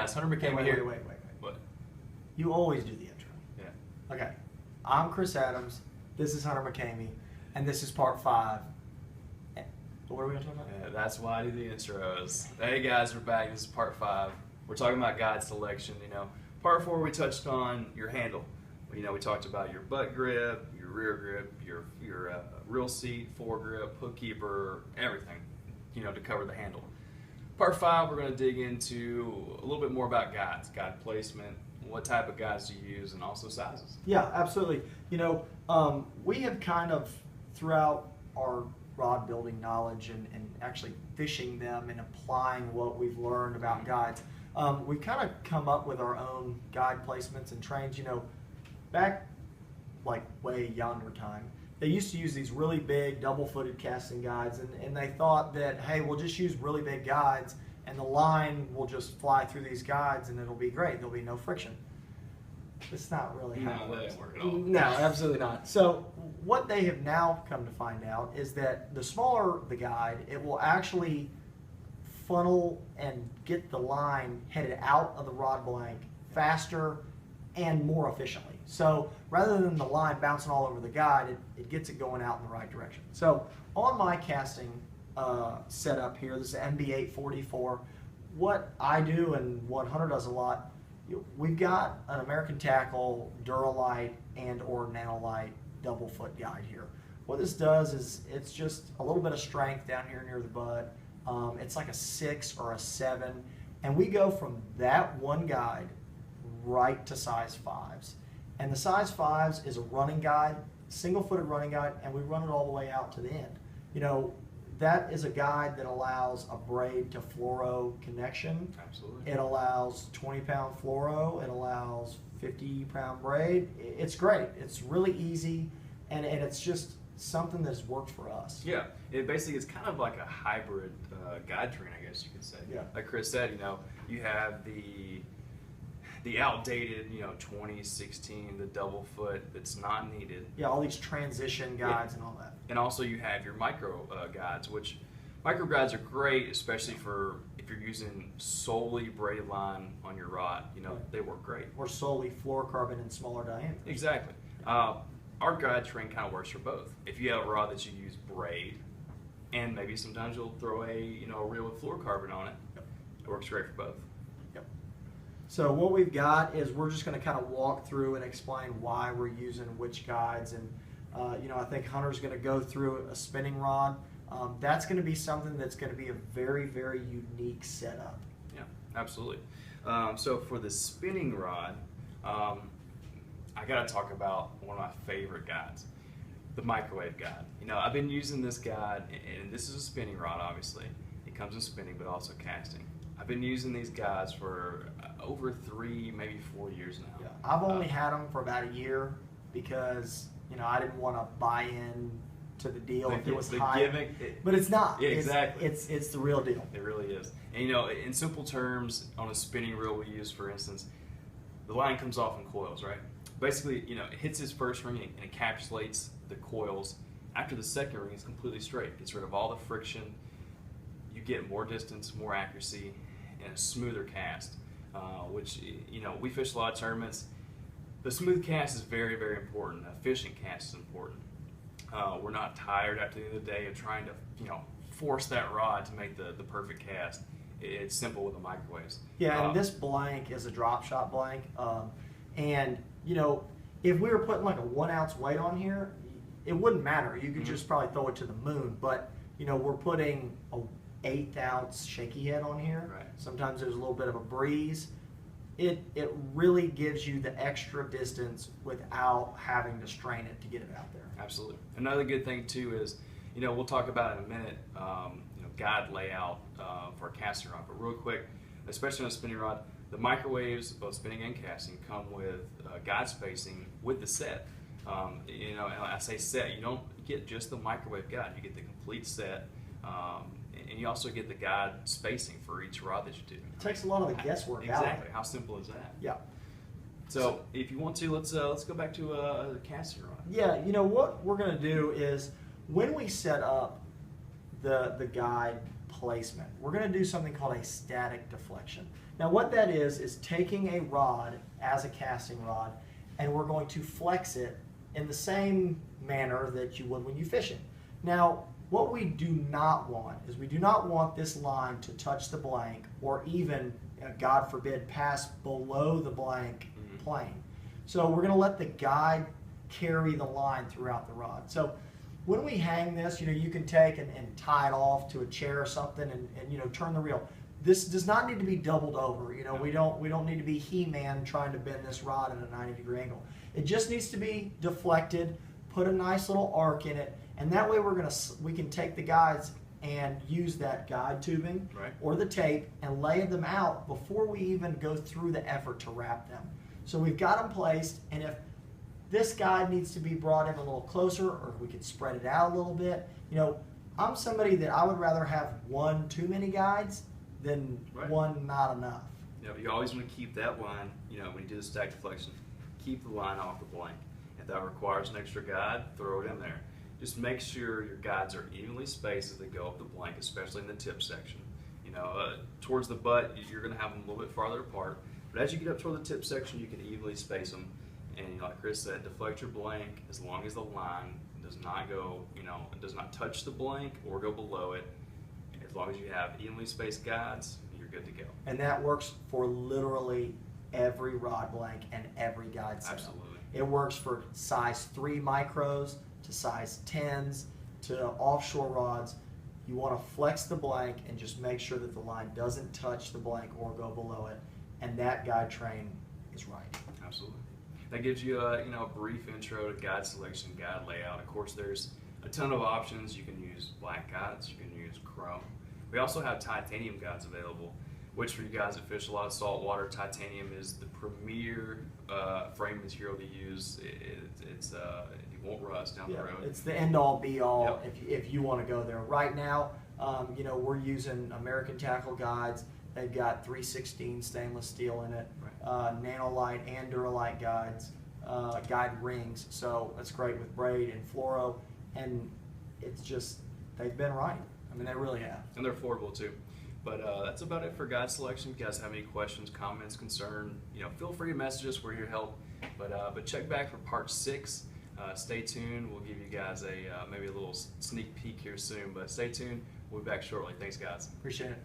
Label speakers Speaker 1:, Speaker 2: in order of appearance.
Speaker 1: guys, Hunter McCamey here.
Speaker 2: Wait.
Speaker 1: What?
Speaker 2: You always do the intro.
Speaker 1: Yeah.
Speaker 2: Okay. I'm Chris Adams. This is Hunter McCamey, and this is part 5. What are we going to talk about?
Speaker 1: Yeah, that's why I do the intros. Hey guys, we're back. This is part 5. We're talking about guide selection. Part 4 we touched on your handle. We talked about your butt grip, your rear grip, your real seat, foregrip, hook keeper, everything. To cover the handle. Part 5, we're going to dig into a little bit more about guides, guide placement, what type of guides do you use, and also sizes.
Speaker 2: Yeah, absolutely. We have kind of, throughout our rod building knowledge and actually fishing them and applying what we've learned about guides, we kind of come up with our own guide placements and trains. Back like way yonder time, they used to use these really big double-footed casting guides, and they thought that, hey, we'll just use really big guides and the line will just fly through these guides and it'll be great. There'll be no friction. It's not really how it works.
Speaker 1: That didn't work at all.
Speaker 2: No, absolutely not. So what they have now come to find out is that the smaller the guide, it will actually funnel and get the line headed out of the rod blank faster and more efficiently. So rather than the line bouncing all over the guide, it gets it going out in the right direction. So on my casting setup here, this is MB844, what I do and what Hunter does a lot, we've got an American Tackle Duralite and or Nanolite double foot guide here. What this does is it's just a little bit of strength down here near the butt. It's like a 6 or a 7, and we go from that one guide right to size 5s. And the size 5s is a running guide, single-footed running guide, and we run it all the way out to the end. That is a guide that allows a braid to fluoro connection.
Speaker 1: Absolutely.
Speaker 2: It allows 20-pound fluoro. It allows 50-pound braid. It's great. It's really easy, and it's just something that's worked for us.
Speaker 1: Yeah, it basically is kind of like a hybrid guide train, I guess you could say.
Speaker 2: Yeah.
Speaker 1: Like Chris said, you have the outdated, 2016, the double foot that's not needed.
Speaker 2: Yeah, all these transition guides and all that.
Speaker 1: And also you have your micro guides, which micro guides are great, especially for if you're using solely braided line on your rod. They work great.
Speaker 2: Or solely fluorocarbon in smaller diameters.
Speaker 1: Exactly. Our guide train kind of works for both. If you have a rod that you use braid, and maybe sometimes you'll throw a reel with fluorocarbon on it, it works great for both.
Speaker 2: So what we've got is we're just going to kind of walk through and explain why we're using which guides, and I think Hunter's going to go through a spinning rod. That's going to be something that's going to be a very, very unique setup.
Speaker 1: Yeah, absolutely. So for the spinning rod, I got to talk about one of my favorite guides, the microwave guide. I've been using this guide, and this is a spinning rod, obviously. It comes in spinning, but also casting. I've been using these guides for over 3, maybe 4 years now.
Speaker 2: Yeah. I've only had them for about a year because I didn't want to buy in to the deal if it was
Speaker 1: the
Speaker 2: high.
Speaker 1: gimmick,
Speaker 2: but it's not.
Speaker 1: Yeah, exactly.
Speaker 2: It's the real deal.
Speaker 1: It really is. And in simple terms, on a spinning reel we use, for instance, the line comes off in coils, right? Basically, it hits its first ring and it encapsulates the coils. After the second ring, it's completely straight. Gets rid of all the friction. You get more distance, more accuracy, and a smoother cast, which, we fish a lot of tournaments. The smooth cast is very, very important. A efficient cast is important. We're not tired after the end of the day of trying to, force that rod to make the perfect cast. It's simple with the microwaves.
Speaker 2: Yeah, and this blank is a drop shot blank. And, if we were putting like a 1 ounce weight on here, it wouldn't matter. You could just probably throw it to the moon. But, we're putting a 1/8 ounce shaky head on here.
Speaker 1: Right.
Speaker 2: Sometimes there's a little bit of a breeze. It really gives you the extra distance without having to strain it to get it out there.
Speaker 1: Absolutely. Another good thing too is, we'll talk about in a minute, guide layout for a casting rod. But real quick, especially on a spinning rod, the microwaves, both spinning and casting, come with guide spacing with the set. And I say set, you don't get just the microwave guide, you get the complete set. And you also get the guide spacing for each rod that you do.
Speaker 2: It takes a lot of the guesswork out.
Speaker 1: Exactly. How simple is that?
Speaker 2: Yeah.
Speaker 1: So if you want to, let's go back to a casting rod.
Speaker 2: Yeah. What we're going to do is when we set up the guide placement. We're going to do something called a static deflection. Now what that is taking a rod as a casting rod, and we're going to flex it in the same manner that you would when you fish it. Now, what we do not want is we do not want this line to touch the blank or even, God forbid, pass below the blank plane. So we're going to let the guide carry the line throughout the rod. So when we hang this, you can take and tie it off to a chair or something and turn the reel. This does not need to be doubled over. We don't need to be He-Man trying to bend this rod at a 90-degree angle. It just needs to be deflected, put a nice little arc in it, and that way we can take the guides and use that guide tubing or the tape and lay them out before we even go through the effort to wrap them. So we've got them placed, and if this guide needs to be brought in a little closer, or if we could spread it out a little bit, I'm somebody that I would rather have one too many guides than one not enough.
Speaker 1: Yeah, but you always want to keep that line, when you do the stack deflection, keep the line off the blank. If that requires an extra guide, throw it in there. Just make sure your guides are evenly spaced as they go up the blank, especially in the tip section. Towards the butt, you're going to have them a little bit farther apart. But as you get up toward the tip section, you can evenly space them. And like Chris said, deflect your blank as long as the line does not go, it does not touch the blank or go below it. As long as you have evenly spaced guides, you're good to go.
Speaker 2: And that works for literally every rod blank and every guide setup.
Speaker 1: Absolutely.
Speaker 2: It works for size 3 micros to size 10s to offshore rods. You want to flex the blank and just make sure that the line doesn't touch the blank or go below it, and that guide train is right.
Speaker 1: Absolutely. That gives you a brief intro to guide selection, guide layout. Of course, there's a ton of options. You can use black guides, you can use chrome. We also have titanium guides available, which for you guys that fish a lot of saltwater, titanium is the premier frame material to use. It won't rust down the road.
Speaker 2: It's the end-all, be-all if you want to go there. Right now, we're using American Tackle guides. They've got 316 stainless steel in it, Nanolite and Duralite guides, guide rings. So that's great with braid and fluoro, and it's just, they've been right. I mean, they really have.
Speaker 1: And they're affordable too. But that's about it for guide selection. If you guys have any questions, comments, concern, feel free to message us. We're here to help. But check back for part 6. Stay tuned. We'll give you guys maybe a little sneak peek here soon. But stay tuned. We'll be back shortly. Thanks, guys.
Speaker 2: Appreciate it.